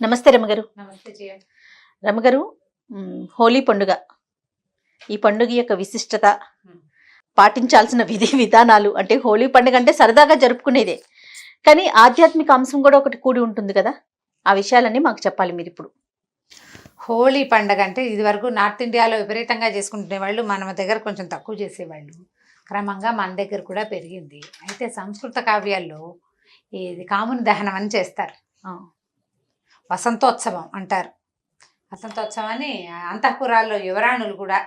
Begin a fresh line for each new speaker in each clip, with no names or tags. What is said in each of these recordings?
నమస్తే రమగారు.
నమస్తే జయ.
రమగారు, హోలీ పండుగ, ఈ పండుగ యొక్క విశిష్టత, పాటించాల్సిన విధి విధానాలు, అంటే హోలీ పండుగ అంటే సరదాగా జరుపుకునేదే, కానీ ఆధ్యాత్మిక అంశం కూడా ఒకటి కూడి ఉంటుంది కదా, ఆ విషయాలన్నీ మాకు చెప్పాలి మీరు ఇప్పుడు.
హోలీ పండగ అంటే ఇది వరకు నార్త్ ఇండియాలో విపరీతంగా చేసుకుంటునేవాళ్ళు, మన దగ్గర కొంచెం తక్కువ చేసేవాళ్ళు. క్రమంగా మన దగ్గర కూడా పెరిగింది. అయితే సంస్కృత కావ్యాల్లో ఇది కాముని దహనం అని చేస్తారు, వసంతోత్సవం అంటారు. వసంతోత్సవాన్ని అంతఃపురాల్లో యువరాణులు కూడా,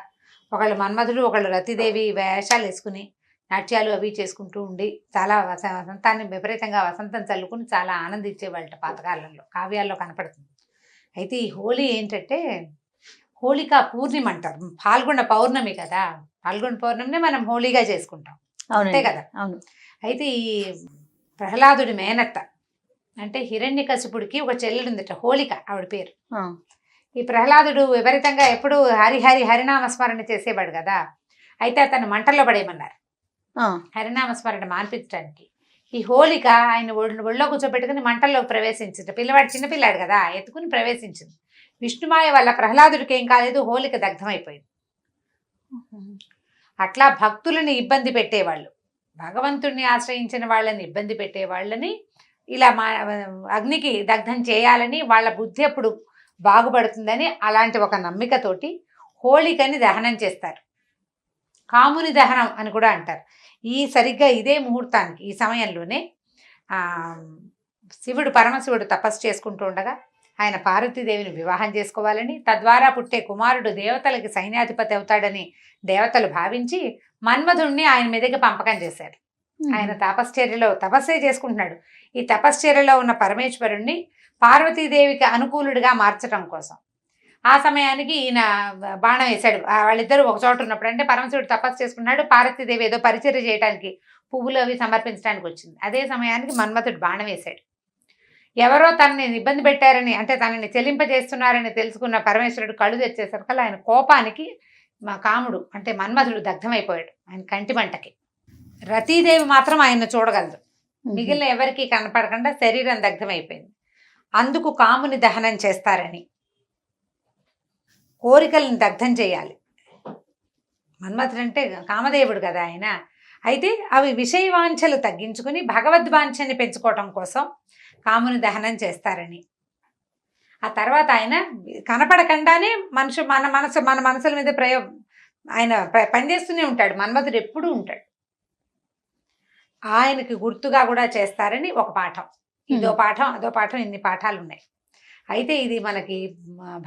ఒకళ్ళు మన్మధుడు ఒకళ్ళు రతిదేవి వేషాలు వేసుకుని నాట్యాలు అవి చేసుకుంటూ ఉండి చాలా వసంతాన్ని విపరీతంగా వసంతం చల్లుకుని చాలా ఆనందించేవాళ్ళ పాతకాలంలో కావ్యాల్లో కనపడుతుంది. అయితే ఈ హోలీ ఏంటంటే హోళికా పూర్ణిమ అంటారు. పాల్గొన్న పౌర్ణమి కదా, పాల్గొన్న పౌర్ణమినే మనం హోళీగా చేసుకుంటాం, అంతే కదా.
అవును.
అయితే ఈ ప్రహ్లాదుడి మేనత్త అంటే హిరణ్యకశిపుడికి ఒక చెల్లెలు ఉందట, హోళిక ఆవిడ పేరు. ఈ ప్రహ్లాదుడు విపరీతంగా ఎప్పుడు హరినామస్మరణ చేసేవాడు కదా, అయితే అతను మంటల్లో పడేయమన్నారు హరినామస్మరణ మాన్పించడానికి. ఈ హోళిక ఆయన ఒళ్ళో కూర్చోబెట్టుకుని మంటల్లోకి ప్రవేశించింది. పిల్లవాడు చిన్నపిల్లాడు కదా, ఎత్తుకుని ప్రవేశించింది. విష్ణుమాయ వల్ల ప్రహ్లాదుడికి ఏం కాలేదు, హోళిక దగ్ధమైపోయింది. అట్లా భక్తులని ఇబ్బంది పెట్టేవాళ్ళు, భగవంతుడిని ఆశ్రయించిన వాళ్ళని ఇబ్బంది పెట్టే వాళ్ళని ఇలా అగ్నికి దగ్ధం చేయాలని వాళ్ళ బుద్ధి ఎప్పుడు బాగుపడుతుందని అలాంటి ఒక నమ్మికతోటి హోళికని దహనం చేస్తారు. కాముని దహనం అని కూడా అంటారు. సరిగ్గా ఇదే ముహూర్తానికి, ఈ సమయంలోనే పరమశివుడు తపస్సు చేసుకుంటూ ఉండగా ఆయన పార్వతీదేవిని వివాహం చేసుకోవాలని, తద్వారా పుట్టే కుమారుడు దేవతలకి సైన్యాధిపతి అవుతాడని దేవతలు భావించి మన్మధుణ్ణి ఆయన మీదకి పంపకం చేశారు. ఆయన తపస్సే చేసుకుంటున్నాడు. ఈ తపశ్చర్యలో ఉన్న పరమేశ్వరుణ్ణి పార్వతీదేవికి అనుకూలుడిగా మార్చడం కోసం ఆ సమయానికి ఈయన బాణం వేశాడు. వాళ్ళిద్దరూ ఒక చోట ఉన్నప్పుడు, అంటే పరమశివుడు తపస్సు చేసుకున్నాడు, పార్వతీదేవి ఏదో పరిచర్య చేయడానికి పువ్వులు అవి సమర్పించడానికి వచ్చింది. అదే సమయానికి మన్మథుడు బాణం వేశాడు. ఎవరో తనని ఇబ్బంది పెట్టారని, అంటే తనని చెల్లింపజేస్తున్నారని తెలుసుకున్న పరమేశ్వరుడు కళ్ళు తెచ్చేసరికి ఆయన కోపానికి కాముడు అంటే మన్మథుడు దగ్ధమైపోయాడు ఆయన కంటి మంటకి. రతీదేవి మాత్రం ఆయన్ని చూడగలదు, మిగిలిన ఎవరికి కనపడకుండా శరీరం దగ్ధమైపోయింది. అందుకు కాముని దహనం చేస్తారని, కోరికలను దగ్ధం చేయాలి. మన్మథుడు అంటే కామదేవుడు కదా ఆయన. అయితే అవి విషయవాంఛలు తగ్గించుకుని భగవద్వాంఛని పెంచుకోవటం కోసం కాముని దహనం చేస్తారని. ఆ తర్వాత ఆయన కనపడకుండానే మన మనసుల మీద ఆయన పనిచేస్తూనే ఉంటాడు. మన్మథుడు ఎప్పుడూ ఉంటాడు. ఆయనకి గుర్తుగా కూడా చేస్తారని ఒక పాఠం. ఇదో పాఠం అదో పాఠం, ఇన్ని పాఠాలు ఉన్నాయి. అయితే ఇది మనకి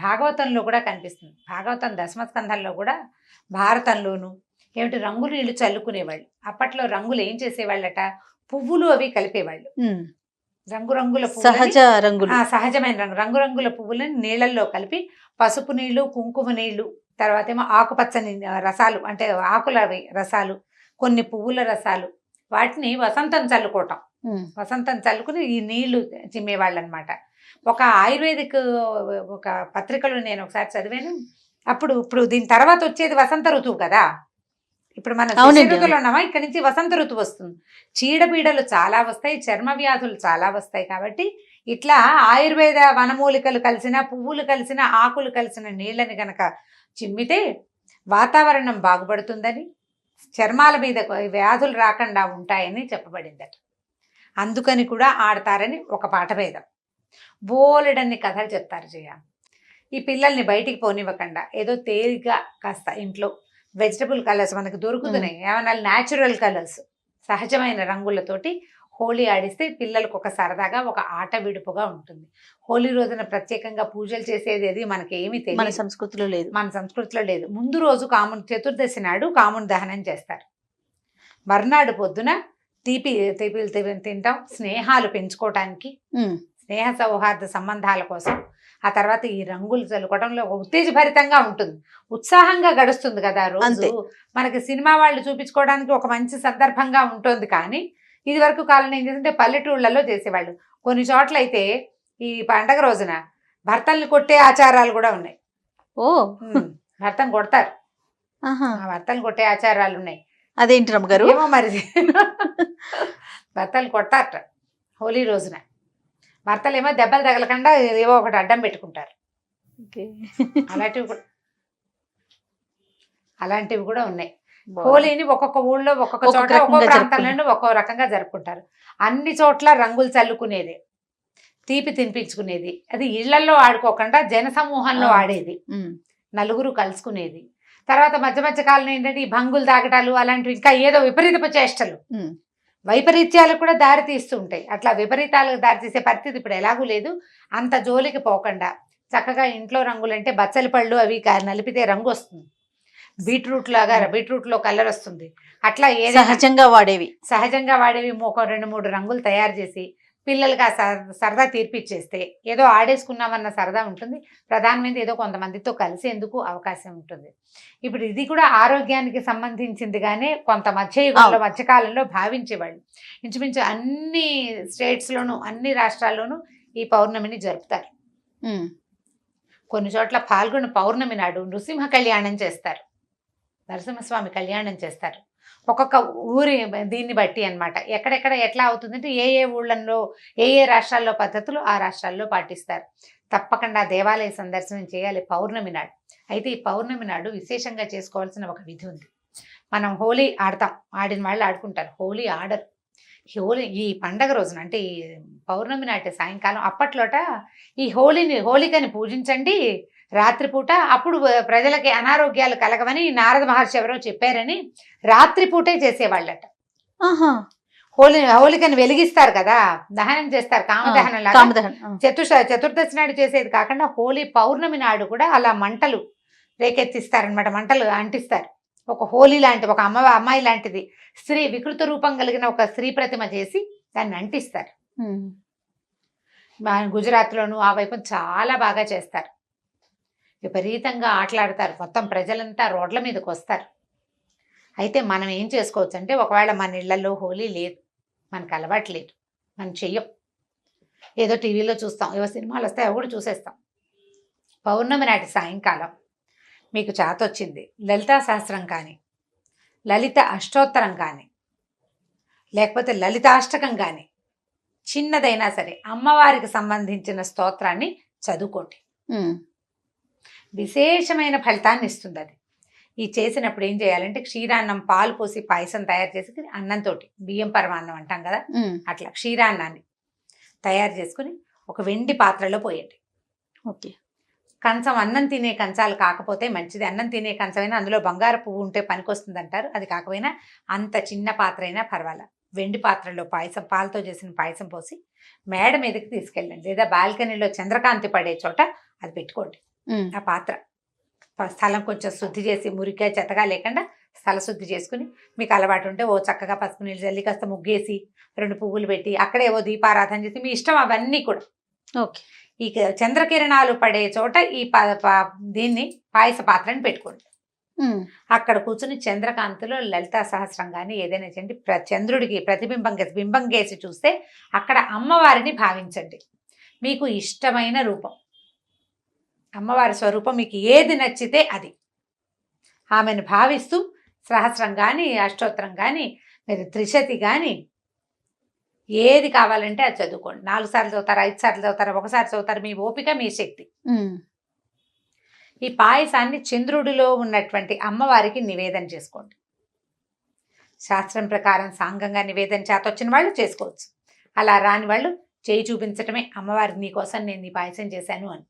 భాగవతంలో కూడా కనిపిస్తుంది. భాగవతం దశమస్కంధంలో కూడా, భారతంలోను ఏమిటి రంగులు నీళ్లు చల్లుకునేవాళ్ళు. అప్పట్లో రంగులు ఏం చేసేవాళ్ళట, పువ్వులు అవి కలిపేవాళ్ళు. రంగురంగుల సహజమైన రంగురంగుల పువ్వులను నీళ్ళల్లో కలిపి పసుపు నీళ్లు, కుంకుమ నీళ్లు, తర్వాత ఏమో ఆకుపచ్చని రసాలు, అంటే ఆకుల రసాలు, కొన్ని పువ్వుల రసాలు, వాటిని వసంతం చల్లుకోవటం. వసంతం చల్లుకుని ఈ నీళ్లు చిమ్మేవాళ్ళు అనమాట. ఒక ఆయుర్వేదిక్ ఒక పత్రికలో నేను ఒకసారి చదివాను. ఇప్పుడు దీని తర్వాత వచ్చేది వసంత ఋతువు కదా, ఇప్పుడు మనం ఋతువులో ఉన్నామా, ఇక్కడ నుంచి వసంత ఋతువు వస్తుంది. చీడపీడలు చాలా వస్తాయి, చర్మ వ్యాధులు చాలా వస్తాయి. కాబట్టి ఇట్లా ఆయుర్వేద వనమూలికలు కలిసిన, పువ్వులు కలిసిన, ఆకులు కలిసిన నీళ్ళని గనక చిమ్మితే వాతావరణం బాగుపడుతుందని, చర్మాల మీద వ్యాధులు రాకుండా ఉంటాయని చెప్పబడిందట. అందుకని కూడా ఆడతారని ఒక పాఠభేదం. బోలెడన్ని కథలు చెప్తారు జయ. ఈ పిల్లల్ని బయటికి పోనివ్వకుండా ఏదో తేలిగ్గా కాస్త ఇంట్లో వెజిటబుల్ కలర్స్ మనకు దొరుకుతున్నాయి, ఏమన్నా న్యాచురల్ కలర్స్, సహజమైన రంగులతోటి హోలీ ఆడిస్తే పిల్లలకు ఒక సరదాగా, ఒక ఆట విడుపుగా ఉంటుంది. హోలీ రోజున ప్రత్యేకంగా పూజలు చేసేది అది మనకి ఏమీ తెలియదు, మన సంస్కృతిలో లేదు. ముందు రోజు చతుర్దశి నాడు కాముని దహనం చేస్తారు. మర్నాడు పొద్దున తీపిలు తింటాం, స్నేహాలు పెంచుకోవటానికి, స్నేహ సౌహార్ద సంబంధాల కోసం. ఆ తర్వాత ఈ రంగులు చల్లుకోవడంలో ఉత్తేజభరితంగా ఉంటుంది, ఉత్సాహంగా గడుస్తుంది కదా రోజు. మనకి సినిమా వాళ్ళు చూపించుకోవడానికి ఒక మంచి సందర్భంగా ఉంటుంది. కానీ ఇది వరకు కాలంలో ఏం చేస్తుంటే పల్లెటూళ్ళలో చేసేవాళ్ళు. కొన్ని చోట్ల అయితే ఈ పండగ రోజున భర్తల్ని కొట్టే ఆచారాలు కూడా ఉన్నాయి. భర్తను కొడతారు, భర్తలు కొట్టే ఆచారాలు ఉన్నాయి.
అదేంటి రమ్మగారు?
ఏమో మరి భర్తలు కొడతారట హోలీ రోజున. భర్తలేమో దెబ్బలు తగలకుండా ఏవో ఒకటి అడ్డం పెట్టుకుంటారు. అలాంటివి కూడా ఉన్నాయి. హోలీని ఒక్కొక్క ఊళ్ళో ఒక్కొక్క చోట ఒక్కో ప్రాంతంలో ఒక్కో రకంగా జరుపుకుంటారు. అన్ని చోట్ల రంగులు చల్లుకునేది, తీపి తినిపించుకునేది, అది ఇళ్లలో ఆడుకోకుండా జన సమూహంలో ఆడేది, నలుగురు కలుసుకునేది. తర్వాత మధ్య మధ్య కాలంలో ఏంటంటే ఈ భంగులు తాగటాలు అలాంటివి, ఇంకా ఏదో విపరీతపు చేష్టలు, వైపరీత్యాలకు కూడా దారి తీస్తూ ఉంటాయి. అట్లా విపరీతాలకు దారి తీసే పరిస్థితి ఇప్పుడు ఎలాగూ లేదు. అంత జోలికి పోకుండా చక్కగా ఇంట్లో రంగులంటే బచ్చలి పళ్ళు అవి నలిపితే రంగు వస్తుంది, బీట్రూట్ లో కలర్ వస్తుంది. అట్లా ఏదో సహజంగా వాడేవి ఒక 2-3 రంగులు తయారు చేసి పిల్లలకి ఆ సరదా తీర్పిచ్చేస్తే ఏదో ఆడేసుకున్నామన్న సరదా ఉంటుంది. ప్రధానమైనది ఏదో కొంతమందితో కలిసేందుకు అవకాశం ఉంటుంది. ఇప్పుడు ఇది కూడా ఆరోగ్యానికి సంబంధించిందిగానే కొంత మధ్యకాలంలో భావించేవాళ్ళు. ఇంచుమించు అన్ని స్టేట్స్లోనూ అన్ని రాష్ట్రాల్లోనూ ఈ పౌర్ణమిని జరుపుతారు. కొన్ని చోట్ల పాల్గొన పౌర్ణమి నాడు నృసింహ కళ్యాణం చేస్తారు, నరసింహస్వామి కళ్యాణం చేస్తారు. ఒక్కొక్క ఊరి దీన్ని బట్టి అన్నమాట. ఎక్కడెక్కడ ఎట్లా అవుతుందంటే ఏ ఊళ్ళల్లో ఏ రాష్ట్రాల్లో పద్ధతులు ఆ రాష్ట్రాల్లో పాటిస్తారు. తప్పకుండా దేవాలయ సందర్శనం చేయాలి పౌర్ణమి నాడు. అయితే ఈ పౌర్ణమి నాడు విశేషంగా చేసుకోవాల్సిన ఒక విధి ఉంది. మనం హోలీ ఆడతాం, ఆడిన వాళ్ళు ఆడుకుంటారు, హోలీ ఆడరు. ఈ పండగ రోజున అంటే ఈ పౌర్ణమి నాటి సాయంకాలం అప్పట్లోట ఈ హోలికని పూజించండి రాత్రిపూట, అప్పుడు ప్రజలకి అనారోగ్యాలు కలగవని నారద మహర్షి ఎవరో చెప్పారని రాత్రిపూటే చేసేవాళ్ళట. హోలికని వెలిగిస్తారు కదా, దహనం చేస్తారు, కామదహనం లాగా. చతుర్దశి నాడు చేసేది కాకుండా హోలీ పౌర్ణమి నాడు కూడా అలా మంటలు రేకెత్తిస్తారనమాట, మంటలు అంటిస్తారు. ఒక హోలీ లాంటి ఒక అమ్మాయి లాంటిది స్త్రీ వికృత రూపం కలిగిన ఒక స్త్రీ ప్రతిమ చేసి దాన్ని అంటిస్తారు. గుజరాత్లోను ఆ వైపు చాలా బాగా చేస్తారు, విపరీతంగా ఆటలాడతారు, మొత్తం ప్రజలంతా రోడ్ల మీదకి వస్తారు. అయితే మనం ఏం చేసుకోవచ్చు అంటే, ఒకవేళ మన ఇళ్లలో హోలీ లేదు, మనకు అలవాటు లేదు, మనం చెయ్యం, ఏదో టీవీలో చూస్తాం, ఏవో సినిమాలు వస్తాయి అవి కూడా చూసేస్తాం. పౌర్ణమి నాటి సాయంకాలం మీకు చాతొచ్చింది లలితా సహస్రం కానీ, లలిత అష్టోత్తరం కానీ, లేకపోతే లలితాష్టకం కానీ, చిన్నదైనా సరే అమ్మవారికి సంబంధించిన స్తోత్రాన్ని చదువుకోండి. విశేషమైన ఫలితాన్ని ఇస్తుంది అది. ఈ చేసినప్పుడు ఏం చేయాలంటే క్షీరాన్నం పాలు పోసి పాయసం తయారు చేసి అన్నంతో, బియ్యం పరమాన్నం అంటాం కదా, అట్లా క్షీరాన్నాన్ని తయారు చేసుకుని ఒక వెండి పాత్రలో పోయండి.
ఓకే.
కంచం అన్నం తినే కంచాలు కాకపోతే మంచిది, అన్నం తినే కంచమైనా అందులో బంగారు పువ్వు ఉంటే పనికొస్తుంది అంటారు. అది కాకపోయినా అంత చిన్న పాత్ర అయినా పర్వాలేదు, వెండి పాత్రలో పాయసం, పాలతో చేసిన పాయసం పోసి మేడ మీదకి తీసుకెళ్ళండి, లేదా బాల్కనీలో చంద్రకాంతి పడే చోట అది పెట్టుకోండి. ఆ పాత్ర స్థలం కొంచెం శుద్ధి చేసి, మురికా చెత్తగా లేకుండా స్థల శుద్ధి చేసుకుని, మీకు అలవాటు ఉంటే ఓ చక్కగా పసుపు నీళ్ళు చల్లి కాస్త ముగ్గేసి 2 పువ్వులు పెట్టి అక్కడే ఓ దీపారాధన చేసి, మీ ఇష్టం అవన్నీ కూడా.
ఓకే.
ఈ చంద్రకిరణాలు పడే చోట ఈ దీన్ని పాయస పాత్రని పెట్టుకోండి. అక్కడ కూర్చుని చంద్రకాంతిలో లలితా సహస్రం కానీ ఏదైనా చేయండి. చంద్రుడికి బింబం గేసి చూస్తే అక్కడ అమ్మవారిని భావించండి. మీకు ఇష్టమైన రూపం, అమ్మవారి స్వరూపం మీకు ఏది నచ్చితే అది, ఆమెను భావిస్తూ సహస్రం కానీ, అష్టోత్తరం కానీ, మీరు త్రిశతి కానీ, ఏది కావాలంటే అది చదువుకోండి. 4 సార్లు చదువుతారు, 5 సార్లు చదువుతారు, ఒకసారి చదువుతారు, మీ ఓపిక మీ శక్తి. ఈ పాయసాన్ని చంద్రుడిలో ఉన్నటువంటి అమ్మవారికి నివేదన చేసుకోండి. శాస్త్రం ప్రకారం సాంగంగా నివేదన చేతొచ్చిన వాళ్ళు చేసుకోవచ్చు, అలా రాని వాళ్ళు చేయి చూపించటమే, అమ్మవారికి నీకోసం నేను ఈ పాయసం చేశాను అని.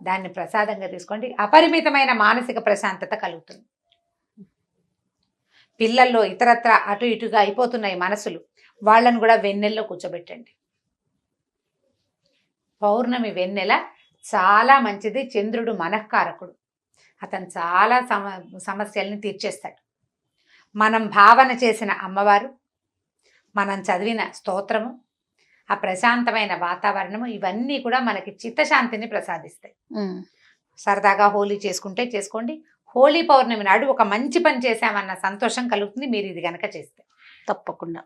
దాన్ని ప్రసాదంగా తీసుకోండి. అపరిమితమైన మానసిక ప్రశాంతత కలుగుతుంది. పిల్లల్లో ఇతరత్ర అటు ఇటుగా అయిపోతున్నాయి మనసులు, వాళ్ళను కూడా వెన్నెల్లో కూర్చోబెట్టండి. పౌర్ణమి వెన్నెల చాలా మంచిది. చంద్రుడు మనఃకారకుడు, అతను చాలా సమస్యల్ని తీర్చేస్తాడు. మనం భావన చేసిన అమ్మవారు, మనం చదివిన స్తోత్రము, ఆ ప్రశాంతమైన వాతావరణము, ఇవన్నీ కూడా మనకి చిత్తశాంతిని ప్రసాదిస్తాయి. సరదాగా హోలీ చేసుకుంటే చేసుకోండి. హోలీ పౌర్ణమి నాడు ఒక మంచి పని చేశామన్న సంతోషం కలుగుతుంది మీరు ఇది గనక చేస్తే.
తప్పకుండా.